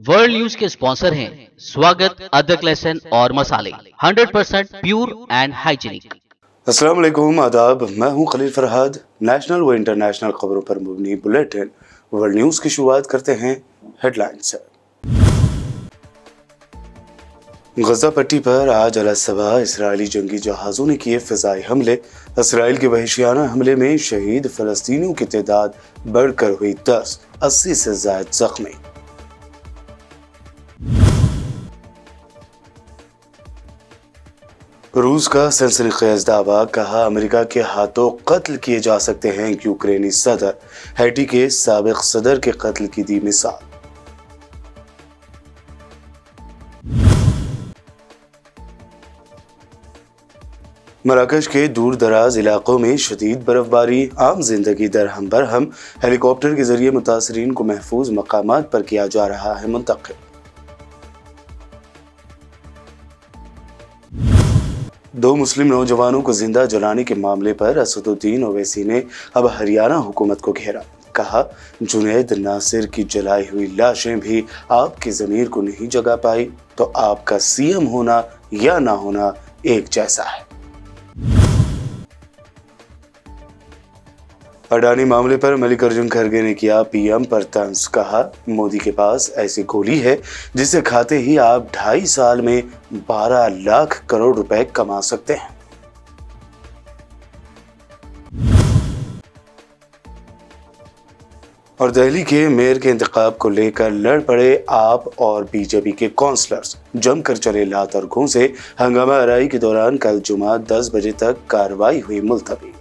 World news के sponsor हैं स्वागत, अदरक, लहसुन और मसाले 100% प्योर एंड हाइजीनिक। अस्सलाम वालेकुम, आदाब। मैं हूं खलील फरहाद। नेशनल व इंटरनेशनल खबरों पर मुबनी बुलेटिन वर्ल्ड न्यूज़ की शुरुआत करते हैं हेडलाइन से। गजा पट्टी पर आज अलसबा इस्राएली जंगी जहाज़ों ने किए फ़िज़ाई हमले। इसराइल के वहशियाना हमले में शहीद फ़लस्तीनियों की तादाद बढ़कर हुई 10, 80 से ज़ायद ज़ख्मी। रूस का सनसनीखेज दावा, कहा अमेरिका के हाथों कत्ल किए जा सकते हैं यूक्रेनी सदर। हैटी के साबिक सदर के कत्ल की दी मिसाल। मराकश के दूर दराज इलाकों में शदीद बर्फबारी, आम जिंदगी दरहम बरहम। हेलीकॉप्टर के जरिए मुतासरीन को महफूज मकामात पर किया जा रहा है मुंतकिल। दो मुस्लिम नौजवानों को जिंदा जलाने के मामले पर असदुद्दीन ओवैसी ने अब हरियाणा हुकूमत को घेरा। कहा, जुनैद नासिर की जलाई हुई लाशें भी आपकी ज़मीर को नहीं जगा पाई तो आपका सीएम होना या ना होना एक जैसा है। अडानी मामले पर मल्लिकार्जुन खड़गे ने किया पीएम पर तंज। कहा, मोदी के पास ऐसी गोली है जिसे खाते ही आप 2.5 साल में 12 लाख करोड़ रुपए कमा सकते हैं। और दिल्ली के मेयर के इंतखाब को लेकर लड़ पड़े आप और बीजेपी के काउंसलर्स। जमकर चले लात और घूंसे। हंगामा आराई के दौरान कल जुमा 10 बजे तक कार्रवाई हुई मुलतवी।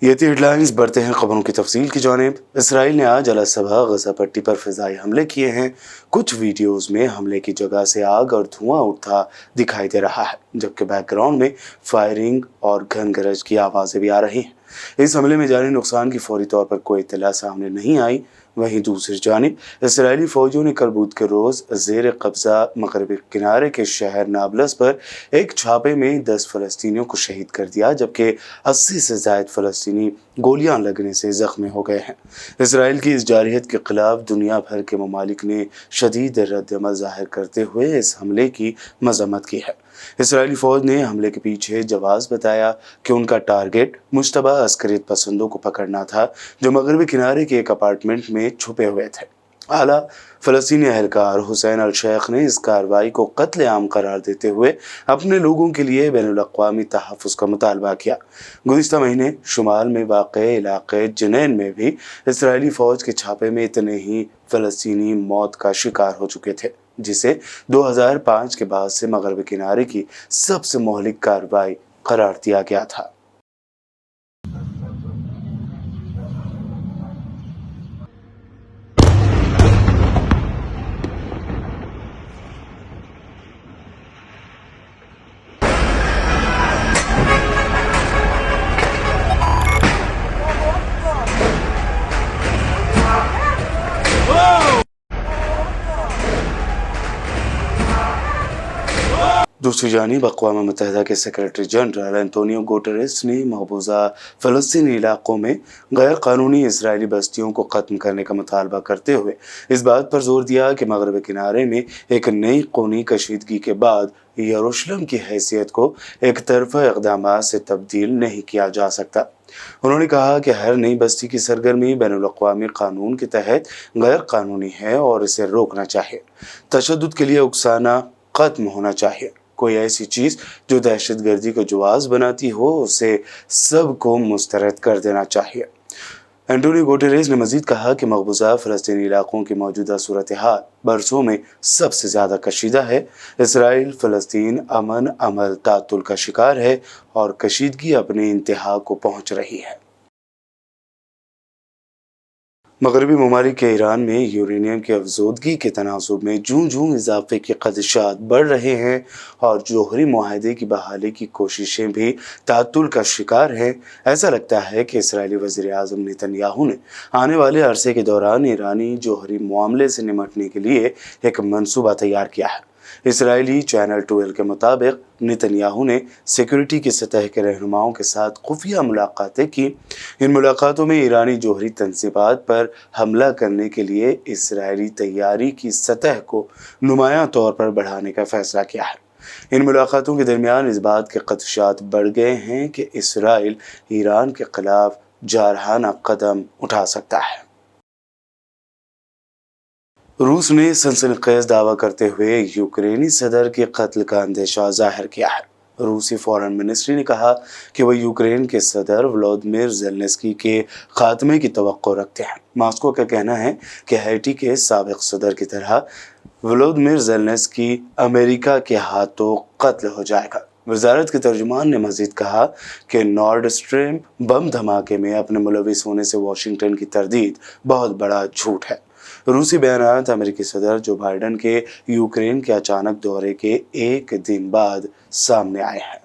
ये थी हेडलाइंस। बढ़ते हैं खबरों की तफसील की जानिब। इसराइल ने आज अलसबा गजा पट्टी पर फिजाई हमले किए हैं। कुछ वीडियोस में हमले की जगह से आग और धुआं उठता दिखाई दे रहा है, जबकि बैकग्राउंड में फायरिंग और घन गरज की आवाज़ें भी आ रही हैं। इस हमले में जानी नुकसान की फौरी तौर पर कोई इत्तला सामने नहीं आई। वहीं दूसरी जानिब इसराइली फौजियों ने कल बुध के रोज़ ज़ेर कब्ज़ा मगरबी किनारे के शहर नाबलस पर एक छापे में 10 फ़लस्तीनियों को शहीद कर दिया, जबकि 80 से ज़ायद फ़लस्तीनी गोलियां लगने से ज़ख्मी हो गए हैं। इसराइल की इस जारहियत के खिलाफ दुनिया भर के ममालिक ने शदीद रद्द-ए-अमल ज़ाहिर करते हुए इस हमले की मज़म्मत की है। इसराइली फ़ौज ने हमले के पीछे जवाब बताया कि उनका टारगेट मुश्तबा अस्करियत पसंदों को पकड़ना था, जो मगरबी किनारे के एक अपार्टमेंट में छुपे हुए थे। आला फ़लस्तीनी एहलकार हुसैन अल शेख ने इस कार्रवाई को कत्ल आम करार देते हुए अपने लोगों के लिए बैनुल अक़वामी तहफ़्फ़ुज़ का मुतालबा किया। गुज़िश्ता महीने शुमाल में वाक़े इलाक़े जनीन में भी इसराइली फ़ौज के छापे में इतने ही फ़लस्तीनी मौत का शिकार हो चुके थे, जिसे 2005 के बाद से मगरबी किनारे की सबसे मोहलिक कार्रवाई करार दिया गया था। दूसरी जानिब अक़वाम मुत्तहिदा के सेक्रेटरी जनरल एंटोनियो गुटेरेस ने महबूजा फ़लस्तीनी इलाक़ों में गैर कानूनी इसराइली बस्तियों को ख़त्म करने का मुतालबा करते हुए इस बात पर जोर दिया कि मगरबी किनारे में एक नई कौमी कशीदगी के बाद यरूशलेम की हैसियत को एक तरफ़ा इक़दामात से तब्दील नहीं किया जा सकता। उन्होंने कहा कि हर नई बस्ती की सरगर्मी बैनुल अक़वामी कानून के तहत गैर कानूनी है और इसे रोकना चाहिए। तशद्दुद के लिए उकसाना ख़त्म होना चाहिए। कोई ऐसी चीज़ जो दहशतगर्दी को जवाज़ बनाती हो, उसे सबको मुस्तरद कर देना चाहिए। एंटोनियो गुटेरेस ने मज़ीद कहा कि मकबूजा फ़लस्तीनी इलाक़ों की मौजूदा सूरत हाल बरसों में सबसे ज़्यादा कशीदा है। इसराइल फ़लस्तीन अमन अमल तातुल का शिकार है और कशीदगी अपने इंतहा को पहुँच रही है। मगरबी ममालिक के ईरान में यूरेनियम की अफजोदगी के तनासुब में जूं जूं इजाफे के खदशात बढ़ रहे हैं और जोहरी मुआहदे की बहाली की कोशिशें भी तातुल का शिकार हैं। ऐसा लगता है कि इसराइली वज़ीर आज़म नेतन्याहू ने आने वाले अरसे के दौरान ईरानी जोहरी मामले से निमटने के लिए एक मंसूबा तैयार किया है। इसराइली चैनल 12 के मुताबिक नेतन्याहू ने सिक्योरिटी की सतह के रहनुमाओं के साथ खुफिया मुलाकातें की। इन मुलाकातों में ईरानी जोहरी तंजीबात पर हमला करने के लिए इसराइली तैयारी की सतह को नुमायां तौर पर बढ़ाने का फैसला किया है। इन मुलाकातों के दरमियान इस बात के खदशात बढ़ गए हैं कि इसराइल ईरान के खिलाफ जारहाना कदम उठा सकता है। रूस ने सनसनीखेज दावा करते हुए यूक्रेनी सदर के कत्ल का अंदेशा जाहिर किया है। रूसी फॉरेन मिनिस्ट्री ने कहा कि वह यूक्रेन के सदर व्लादिमीर ज़ेलेंस्की के खात्मे की तवक्को रखते हैं। मॉस्को का कहना है कि हैटी के साबिक सदर की तरह व्लादिमीर ज़ेलेंस्की अमेरिका के हाथों कत्ल हो जाएगा। वजारत के तर्जुमान ने मजीद कहा कि नॉर्ड स्ट्रीम बम धमाके में अपने मुलविस होने से वाशिंगटन की तरदीद बहुत बड़ा झूठ है। रूसी बयानात अमेरिकी सदर जो बाइडेन के यूक्रेन के अचानक दौरे के एक दिन बाद सामने आए हैं।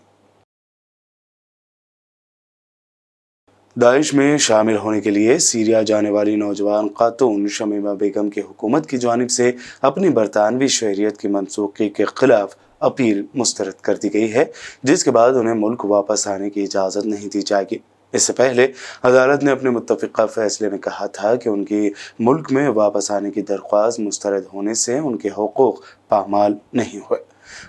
दाइश में शामिल होने के लिए सीरिया जाने वाली नौजवान खातून शमीमा बेगम की हुकूमत की जानिब से अपनी बरतानवी शहरियत की मनसूखी के खिलाफ अपील मुस्तरद कर दी गई है, जिसके बाद उन्हें मुल्क वापस आने की इजाज़त नहीं दी जाएगी। इससे पहले अदालत ने अपने मुत्तफ़िक़ा फैसले में कहा था कि उनकी मुल्क में वापस आने की दरख्वास्त मुस्तरद होने से उनके हुकूक पामाल नहीं हुए।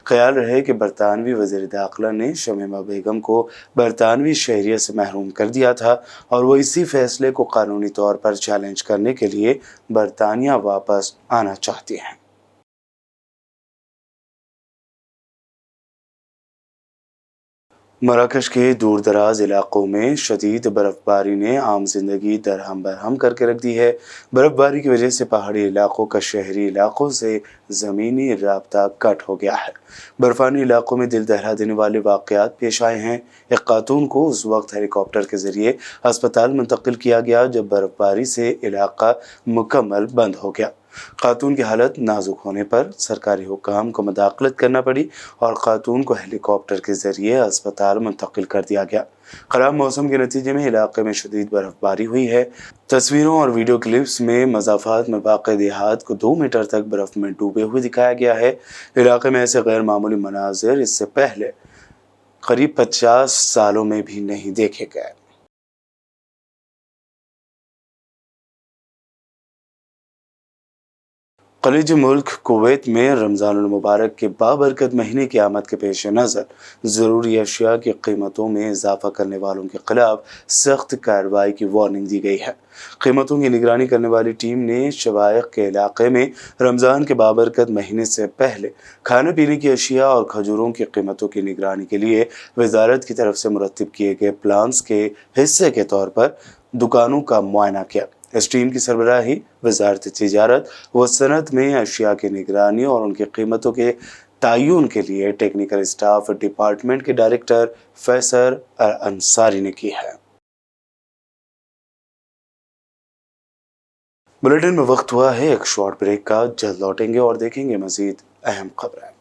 ख्याल रहे कि बरतानवी वज़ीर दाखिला ने शमीमा बेगम को बरतानवी शहरियत से महरूम कर दिया था और वो इसी फैसले को कानूनी तौर पर चैलेंज करने के लिए बरतानिया वापस आना चाहती हैं। मराकश के दूर दराज इलाकों में शदीद बर्फबारी ने आम जिंदगी दरहम बरहम करके रख दी है। बर्फबारी की वजह से पहाड़ी इलाकों का शहरी इलाकों से ज़मीनी राब्ता कट हो गया है। बर्फानी इलाकों में दिल दहला देने वाले वाक़यात पेश आए हैं। एक खातून को उस वक्त हेलीकॉप्टर के ज़रिए अस्पताल मुंतकिल किया गया जब बर्फबारी से इलाका मुकम्मल बंद हो गया। खातून की हालत नाजुक होने पर सरकारी हुकाम को मदाखलत करना पड़ी और खातून को हेलीकॉप्टर के जरिए अस्पताल मुंतकिल कर दिया गया। खराब मौसम के नतीजे में इलाके में शदीद बर्फबारी हुई है। तस्वीरों और वीडियो क्लिप्स में मज़ाफ़ात में वाक़ देहात को 2 मीटर तक बर्फ़ में डूबे हुए दिखाया गया है। इलाके में ऐसे गैर मामूली मनाज़िर इससे पहले करीब 50 सालों में भी नहीं देखे गए। खलीज मुल्क कुवैत में रमज़ानुल मुबारक के बाबरकत महीने की आमद के पेश नज़र ज़रूरी अशिया की कीमतों में इजाफा करने वालों के खिलाफ सख्त कार्रवाई की वार्निंग दी गई है। कीमतों की निगरानी करने वाली टीम ने शवाइक के इलाके में रमज़ान के बाबरकत महीने से पहले खाने पीने की अशिया और खजूरों की कीमतों की निगरानी के लिए वजारत की तरफ से मुरत्तिब किए गए प्लान्स के हिस्से के तौर पर दुकानों का मुआयना किया। इस टीम की सरबराही वजारत तिजारत व सनत में अशिया की निगरानी और उनकी कीमतों के तयन के लिए टेक्निकल स्टाफ डिपार्टमेंट के डायरेक्टर फैसल अंसारी ने की है। बुलेटिन में वक्त हुआ है एक शॉर्ट ब्रेक का। जल्द लौटेंगे और देखेंगे मजीद अहम खबरें।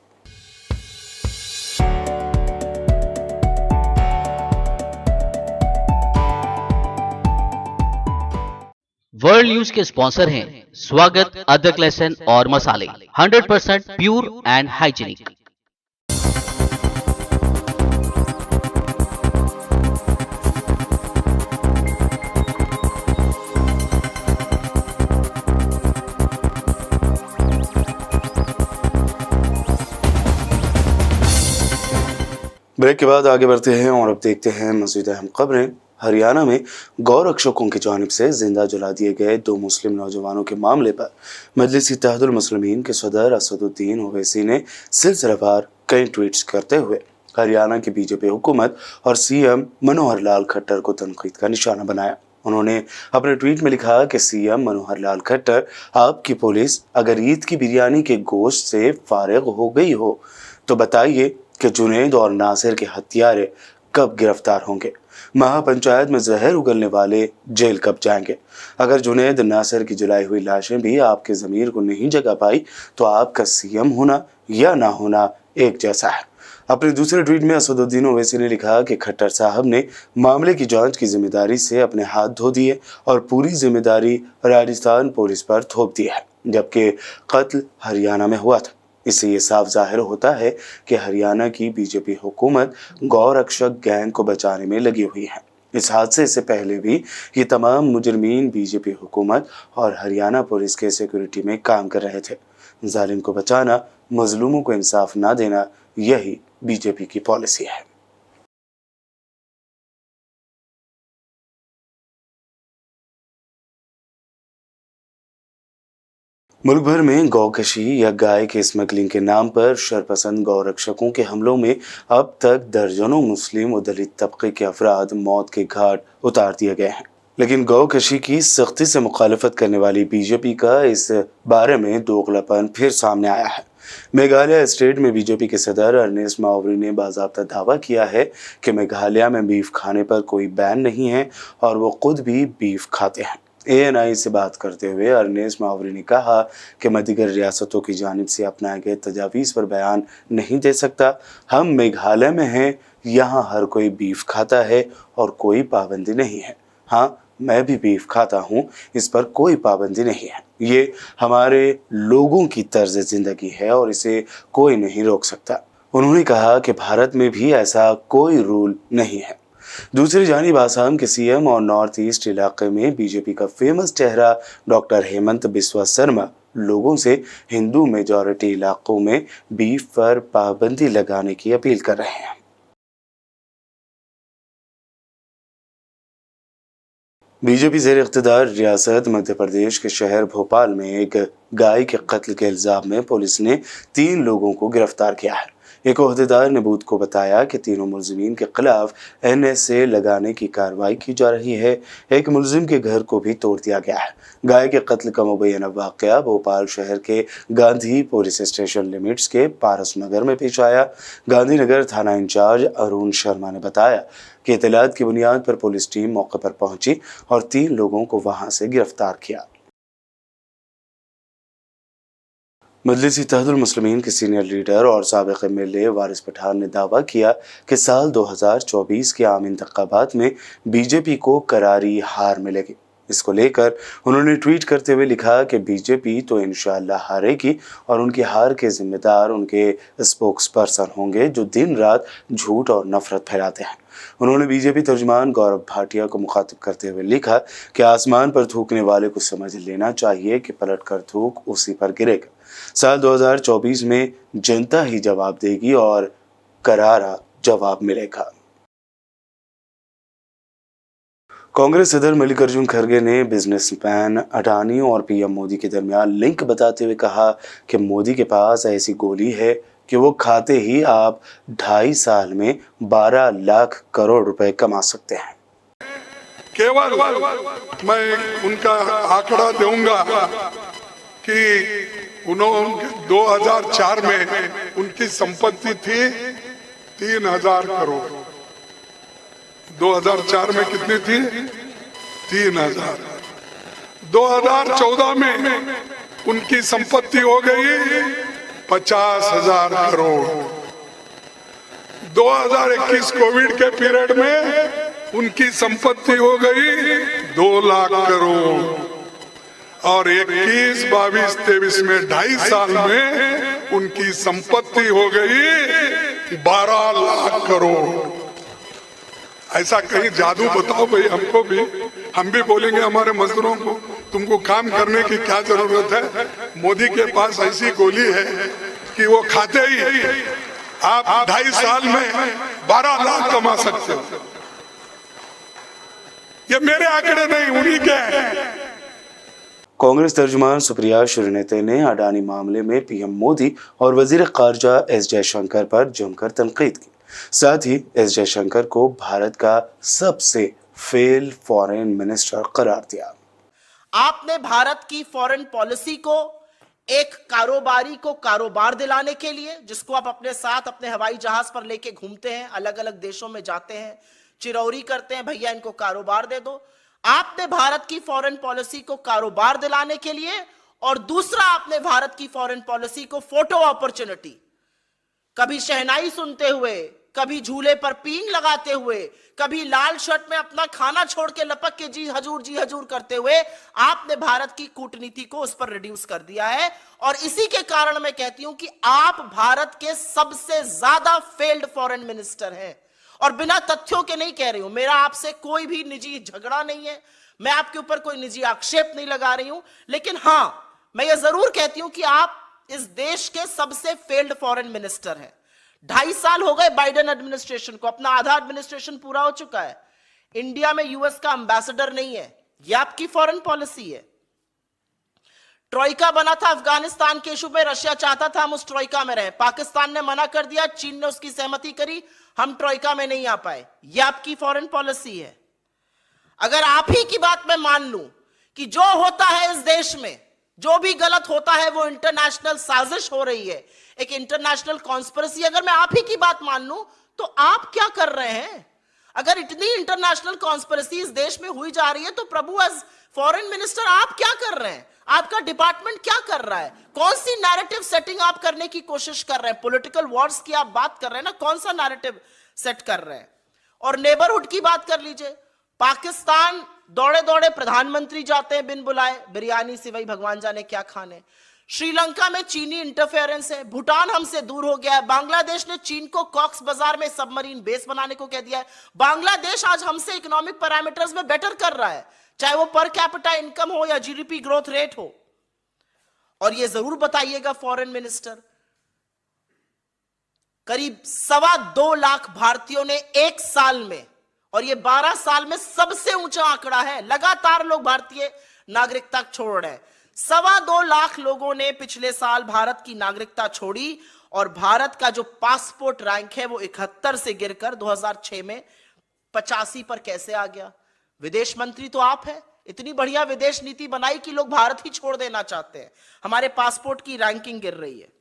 वर्ल्ड न्यूज के स्पॉन्सर हैं स्वागत, अदरक, लहसुन और मसाले 100% प्योर एंड हाइजीनिक। ब्रेक के बाद आगे बढ़ते हैं और अब देखते हैं मज़ीद अहम खबरें। हरियाणा में गौ रक्षकों की जानिब से जिंदा जला दिए गए 2 मुस्लिम नौजवानों के मामले पर मजलिस इत्तेहादुल मुस्लिमीन के सदर असदुद्दीन ओवैसी ने सिलसिलेवार कई ट्वीट्स करते हुए हरियाणा की बीजेपी हुकूमत और सीएम मनोहर लाल खट्टर को तनकीद का निशाना बनाया। उन्होंने अपने ट्वीट में लिखा कि सीएम मनोहर लाल खट्टर, आपकी पुलिस अगर ईद की बिरयानी के गोश्त से फारिग हो गई हो तो बताइए कि जुनैद और नासिर के हत्यारे कब गिरफ्तार होंगे। महापंचायत में जहर उगलने वाले जेल कब जाएंगे। अगर जुनैद नासिर की जलाई हुई लाशें भी आपके ज़मीर को नहीं जगा पाई तो आपका सीएम होना या ना होना एक जैसा है। अपने दूसरे ट्वीट में असदुद्दीन ओवैसी ने लिखा कि खट्टर साहब ने मामले की जांच की जिम्मेदारी से अपने हाथ धो दिए और पूरी जिम्मेदारी राजस्थान पुलिस पर थोप दी है, जबकि कत्ल हरियाणा में हुआ था। इससे ये साफ जाहिर होता है कि हरियाणा की बीजेपी हुकूमत गौरक्षक गैंग को बचाने में लगी हुई है। इस हादसे से पहले भी ये तमाम मुजरिमीन बीजेपी हुकूमत और हरियाणा पुलिस के सिक्योरिटी में काम कर रहे थे। जालिम को बचाना, मजलूमों को इंसाफ ना देना, यही बीजेपी की पॉलिसी है। मुल्क भर में गौकशी या गाय के स्मगलिंग के नाम पर शरपसंद गौरक्षकों के हमलों में अब तक दर्जनों मुस्लिम और दलित तबके के अफराद मौत के घाट उतार दिए गए हैं। लेकिन गौकशी की सख्ती से मुखालफत करने वाली बीजेपी का इस बारे में दोगलापन फिर सामने आया है। मेघालय स्टेट में बीजेपी के सदर अर्नेस्ट मावरी ने बाज़ाब्ता दावा किया है कि मेघालय में बीफ खाने पर कोई बैन नहीं है और वो खुद भी बीफ खाते हैं। ANI से बात करते हुए अर्नेस्ट मावरी ने कहा कि मैं दीगर रियासतों की जानिब से अपनाए गए तजावीज़ पर बयान नहीं दे सकता। हम मेघालय में हैं, यहाँ हर कोई बीफ खाता है और कोई पाबंदी नहीं है। हाँ, मैं भी बीफ खाता हूँ, इस पर कोई पाबंदी नहीं है। ये हमारे लोगों की तर्ज ज़िंदगी है और इसे कोई नहीं रोक सकता। उन्होंने कहा कि भारत में भी ऐसा कोई रूल नहीं है। दूसरी जानिब आसाम के CM और नॉर्थ ईस्ट इलाके में बीजेपी का फेमस चेहरा डॉक्टर हेमंत बिस्वा शर्मा लोगों से हिंदू मेजॉरिटी इलाकों में बीफ पर पाबंदी लगाने की अपील कर रहे हैं। बीजेपी ज़ेर इक़्तिदार रियासत मध्य प्रदेश के शहर भोपाल में एक गाय के कत्ल के इल्ज़ाम में पुलिस ने 3 लोगों को गिरफ्तार किया है। एक ओहदेदार ने बूथ को बताया कि तीनों मुलजिमीन के खिलाफ NSA लगाने की कार्रवाई की जा रही है। एक मुलजिम के घर को भी तोड़ दिया गया है। गाय के कत्ल का मुबैना वाक़या भोपाल शहर के गांधी पुलिस स्टेशन लिमिट्स के पारस नगर में पेश आया। गांधीनगर थाना इंचार्ज अरुण शर्मा ने बताया कि इत्तलात की बुनियाद पर पुलिस टीम मौके पर पहुंची और 3 लोगों को वहां से गिरफ्तार किया। मजलिस इत्तेहादुल मुस्लिमीन के सीनियर लीडर और साबिक़ MLA वारिस पठान ने दावा किया कि साल 2024 के आम इंतखाबात में बीजेपी को करारी हार मिलेगी। इसको लेकर उन्होंने ट्वीट करते हुए लिखा कि बीजेपी तो इंशाअल्लाह हारेगी और उनकी हार के जिम्मेदार उनके स्पोक्स पर्सन होंगे जो दिन रात झूठ और नफरत फैलाते हैं। उन्होंने बीजेपी तर्जुमान गौरव भाटिया को मुखातिब करते हुए लिखा कि आसमान पर थूकने वाले को समझ लेना चाहिए कि पलट कर थूक उसी पर गिरेगा। साल 2024 में जनता ही जवाब देगी और करारा जवाब मिलेगा। कांग्रेस सदर मल्लिकार्जुन खड़गे ने बिजनेसमैन अडानी और PM मोदी के दरमियान लिंक बताते हुए कहा कि मोदी के पास ऐसी गोली है कि वो खाते ही आप 2.5 साल में 12 लाख करोड़ रुपए कमा सकते हैं। केवल मैं उनका आंकड़ा दूंगा कि उन्होंने 2004 में उनकी संपत्ति थी 3000 करोड़। 2004 में कितनी थी? 3000। 2014 में उनकी संपत्ति हो गई 50,000 करोड़। 2021 कोविड के पीरियड में उनकी संपत्ति हो गई 2 लाख करोड़ और 21, 22, 23 में 2.5 साल में उनकी संपत्ति हो गई 12 लाख करोड़। ऐसा कहीं जादू बताओ भाई हमको भी, हम भी बोलेंगे हमारे मजदूरों को तुमको काम करने की क्या जरूरत है। मोदी के पास ऐसी गोली है कि वो खाते ही आप 2.5 साल में 12 लाख कमा सकते हो। ये मेरे आंकड़े नहीं, उन्हीं के हैं। कांग्रेस तर्जुमान सुप्रिया श्रीनेते ने अडानी मामले में PM मोदी और वजीर खारजा S जयशंकर पर जमकर तनकीद की। साथ ही S जयशंकर को भारत का सबसे फेल फॉरेन मिनिस्टर करार दिया। आपने भारत की फॉरेन पॉलिसी को एक कारोबारी को कारोबार दिलाने के लिए, जिसको आप अपने साथ अपने हवाई जहाज पर लेके घूमते हैं, अलग अलग देशों में जाते हैं, चिरौरी करते हैं, भैया इनको कारोबार दे दो। आपने भारत की फॉरेन पॉलिसी को कारोबार दिलाने के लिए, और दूसरा आपने भारत की फॉरेन पॉलिसी को फोटो अपॉर्चुनिटी, कभी शहनाई सुनते हुए, कभी झूले पर पींग लगाते हुए, कभी लाल शर्ट में अपना खाना छोड़ के लपक के जी हजूर करते हुए आपने भारत की कूटनीति को उस पर रिड्यूस कर दिया है। और इसी के कारण मैं कहती हूं कि आप भारत के सबसे ज्यादा फेल्ड फॉरेन मिनिस्टर हैं। और बिना तथ्यों के नहीं कह रही हूं, मेरा आपसे कोई भी निजी झगड़ा नहीं है, मैं आपके ऊपर कोई निजी आक्षेप नहीं लगा रही हूं, लेकिन हां, मैं ये जरूर कहती हूं कि आप इस देश के सबसे फेल्ड फॉरेन मिनिस्टर हैं। 2.5 साल हो गए बाइडेन एडमिनिस्ट्रेशन को, अपना आधा एडमिनिस्ट्रेशन पूरा हो चुका है। इंडिया में यूएस का एम्बेसडर नहीं है, यह आपकी फॉरेन पॉलिसी है। ट्रोइका बना था अफगानिस्तान के इशू में, रशिया चाहता था हम उस ट्रोइका में रहें, पाकिस्तान ने मना कर दिया, चीन ने उसकी सहमति करी, हम ट्रोइका में नहीं आ पाए। यह आपकी फॉरेन पॉलिसी है। अगर आप ही की बात मैं मान लूं कि जो होता है इस देश में, जो भी गलत होता है वो इंटरनेशनल साजिश हो रही है, एक इंटरनेशनल कॉन्स्पिरेसी, अगर मैं आप ही की बात मान लूं तो आप क्या कर रहे हैं? अगर इतनी इंटरनेशनल कॉन्स्पिरेसी इस देश में हुई जा रही है तो प्रभु एज फॉरेन मिनिस्टर आप क्या कर रहे हैं? आपका डिपार्टमेंट क्या कर रहा है? कौन सी नैरेटिव सेटिंग आप करने की कोशिश कर रहे हैं? पॉलिटिकल वॉर्स की आप बात कर रहे हैं ना, कौन सा नैरेटिव सेट कर रहे हैं? और नेबरहुड की बात कर लीजिए, पाकिस्तान दौड़े दौड़े प्रधानमंत्री जाते हैं बिन बुलाए, बिरयानी सिवाई भगवान जाने क्या खाने। श्रीलंका में चीनी इंटरफेरेंस है, भूटान हमसे दूर हो गया है, बांग्लादेश ने चीन को कॉक्स बाजार में सबमरीन बेस बनाने को कह दिया है। बांग्लादेश आज हमसे इकोनॉमिक पैरामीटर्स में बेटर कर रहा है, चाहे वो पर कैपिटा इनकम हो या जीडीपी ग्रोथ रेट हो। और ये जरूर बताइएगा फॉरेन मिनिस्टर, करीब 2.25 लाख भारतीयों ने एक साल में, और ये 12 साल में सबसे ऊंचा आंकड़ा है, लगातार लोग भारतीय नागरिकता छोड़ रहे हैं। 2.25 लाख लोगों ने पिछले साल भारत की नागरिकता छोड़ी और भारत का जो पासपोर्ट रैंक है वो 71 से गिरकर 2006 में 85 पर कैसे आ गया? विदेश मंत्री तो आप हैं, इतनी बढ़िया विदेश नीति बनाई कि लोग भारत ही छोड़ देना चाहते हैं, हमारे पासपोर्ट की रैंकिंग गिर रही है।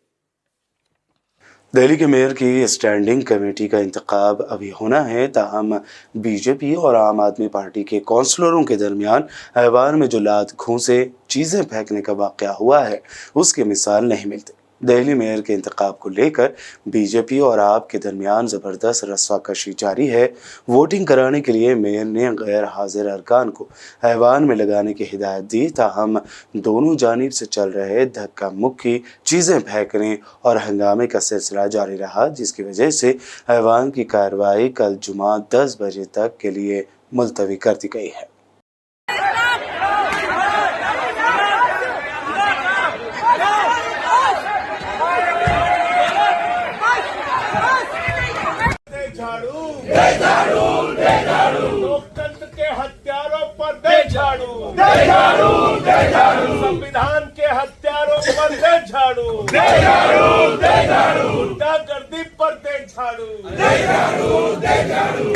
दिल्ली के मेयर की स्टैंडिंग कमेटी का इंतखाब अभी होना है, ताहम बीजेपी और आम आदमी पार्टी के काउंसलरों के दरमियान ऐवान में जो लात घूंसे चीज़ें फेंकने का वाक़या हुआ है उसकी मिसाल नहीं मिलती। दिल्ली मेयर के इंतखाब को लेकर बीजेपी और आप के दरमियान ज़बरदस्त रस्वाकशी जारी है। वोटिंग कराने के लिए मेयर ने गैर हाजिर अरकान को ऐवान में लगाने की हिदायत दी, ताहम दोनों जानिब से चल रहे धक्का मुक्की, चीज़ें फेंकने और हंगामे का सिलसिला जारी रहा, जिसकी वजह से ऐवान की कार्रवाई कल जुमा 10 बजे तक के लिए मुलतवी कर दी गई है। लोकतंत्र के हत्यारों पर दे झाड़ू, दे झाड़ू, दे झाड़ू, संविधान के हत्यारों पर दे झाड़ू, दे झाड़ू, दे झाड़ू, गुंडागर्दी पर दे झाड़ू, दे झाड़ू, दे झाड़ू,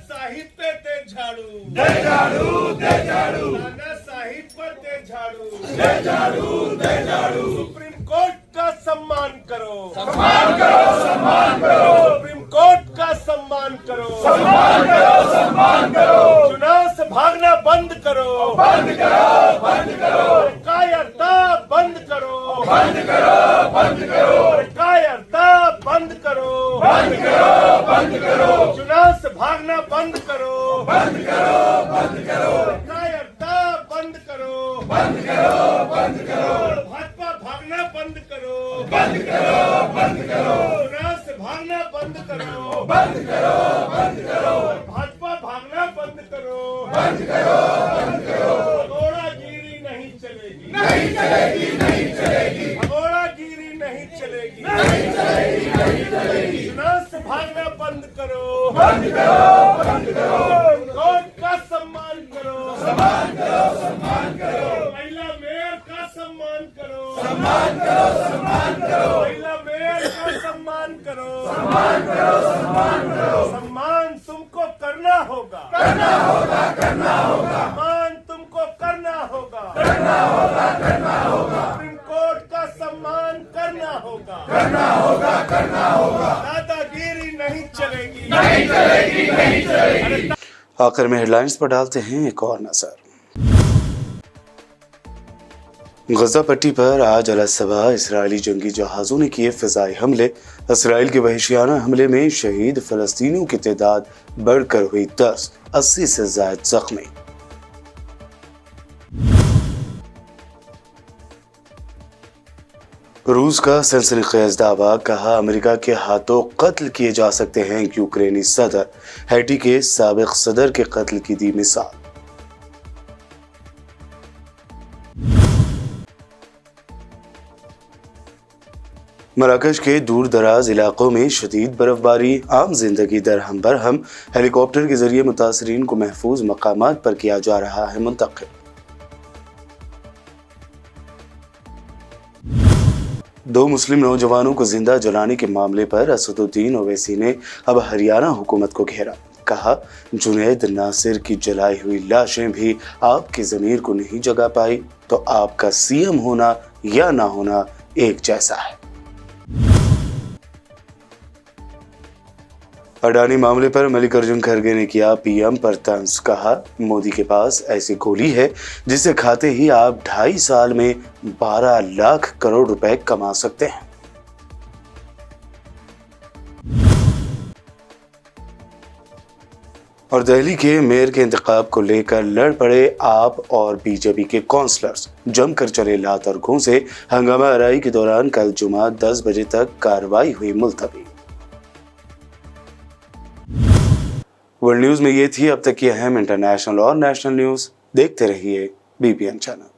साहिब पे दे झाड़ू, दे झाड़ू, दे झाड़ू, नाना साहिब पर दे झाड़ू, दे झाड़ू, दे झाड़ू, सुप्रीम कोर्ट का सम्मान करो, सम्मान करो, सम्मान करो, सुप्रीम कोर्ट का सम्मान करो, सम्मान करो, सम्मान करो, चुनाव से भागना बंद करो, बंद करो, बंद करो, कायरता बंद करो, बंद करो, बंद करो, कायरता बंद करो, बंद करो, बंद करो, चुनाव से भागना बंद करो, बंद करो, बंद करो, कायरता बंद करो, बंद करो, बंद करो, भाजपा भागना बंद करो, बंद करो, बंद करो, चुनाव से भागना बंद करो, बंद करो, बंद करो, भाजपा भागना बंद करो, बंद करो, बंद करो, भगोड़ागिरी नहीं चलेगी, नहीं चलेगी, नहीं चलेगी, भगोड़ागिरी नहीं चलेगी, नहीं चलेगी, नहीं चलेगी, चुनाव से भागना बंद करो, बंद करो, बंद करो, कोर्ट का सम्मान करो, सम्मान करो, सम्मान करो, महिला मेयर का सम्मान करो, सम्मान करो, सम्मान करो, महिला मेयर का सम्मान करो, सम्मान करो, सम्मान करो, सम्मान तुमको करना होगा, करना होगा, करना होगा, सम्मान तुमको करना होगा, करना होगा, करना होगा, सुप्रीम कोर्ट का सम्मान करना होगा, करना होगा, करना होगा, दादागिरी नहीं चलेगी, नहीं चलेगी, नहीं चलेगी। आखिर में हेडलाइंस पर डालते हैं एक और नजर। गजा पट्टी पर आज अलसबा इसराइली जंगी जहाजों ने किए फिजाई हमले। इसराइल के वहशियाना हमले में शहीद फलस्तीनियों की तादाद बढ़कर हुई 10, 80 से ज्यादा जख्मी। रूस का सनसनीखेज दावा, कहा अमेरिका के हाथों कत्ल किए जा सकते हैं यूक्रेनी सदर। हैटी के साबिक सदर के कत्ल की दी मिसाल। मराकश के दूर दराज इलाकों में शदीद बर्फबारी, आम जिंदगी दरहम बरहम। हेलीकॉप्टर के जरिए मुतासरीन को महफूज मकामात पर किया जा रहा है मुंतकिल। दो मुस्लिम नौजवानों को जिंदा जलाने के मामले पर असदुद्दीन ओवैसी ने अब हरियाणा हुकूमत को घेरा। कहा, जुनैद नासिर की जलाई हुई लाशें भी आपकी ज़मीर को नहीं जगा पाई तो आपका सीएम होना या ना होना एक जैसा है। अडानी मामले पर मल्लिकार्जुन खड़गे ने किया पीएम पर तंज। कहा, मोदी के पास ऐसी गोली है जिसे खाते ही आप 2.5 साल में 12 लाख करोड़ रुपए कमा सकते हैं। और दिल्ली के मेयर के इंतखाब को लेकर लड़ पड़े आप और बीजेपी के काउंसलर्स। जमकर चले लात और घूंसे। हंगामा आराई के दौरान कल जुमा 10 बजे तक कार्रवाई हुई मुलतवी। वर्ल्ड न्यूज में ये थी अब तक की अहम इंटरनेशनल और नेशनल न्यूज। देखते रहिए बीबीएन चैनल।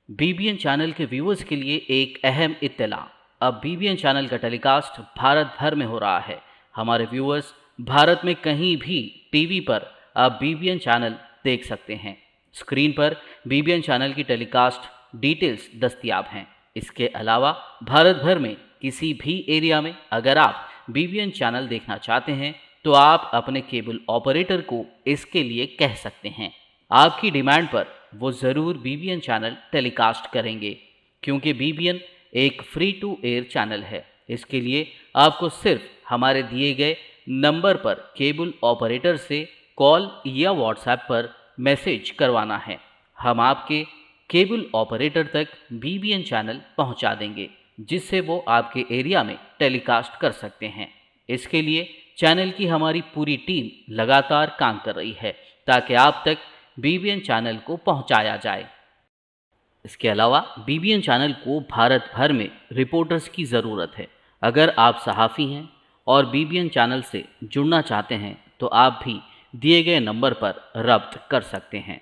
बीबीएन चैनल के व्यूअर्स के लिए एक अहम इत्तला। अब बीबीएन चैनल का टेलीकास्ट भारत भर में हो रहा है। हमारे व्यूअर्स भारत में कहीं भी टीवी पर अब बीबीएन चैनल देख सकते हैं। स्क्रीन पर बीबीएन चैनल की टेलीकास्ट डिटेल्स दस्तयाब हैं। इसके अलावा भारत भर में किसी भी एरिया में अगर आप बीबीएन चैनल देखना चाहते हैं तो आप अपने केबल ऑपरेटर को इसके लिए कह सकते हैं। आपकी डिमांड पर वो ज़रूर बीबीएन चैनल टेलीकास्ट करेंगे, क्योंकि बीबीएन एक फ्री टू एयर चैनल है। इसके लिए आपको सिर्फ हमारे दिए गए नंबर पर केबल ऑपरेटर से कॉल या व्हाट्सएप पर मैसेज करवाना है। हम आपके केबल ऑपरेटर तक बीबीएन चैनल पहुंचा देंगे, जिससे वो आपके एरिया में टेलीकास्ट कर सकते हैं। इसके लिए चैनल की हमारी पूरी टीम लगातार काम कर रही है ताकि आप तक बीबीएन चैनल को पहुंचाया जाए। इसके अलावा बीबीएन चैनल को भारत भर में रिपोर्टर्स की ज़रूरत है। अगर आप सहाफ़ी हैं और बीबीएन चैनल से जुड़ना चाहते हैं तो आप भी दिए गए नंबर पर रब्त कर सकते हैं।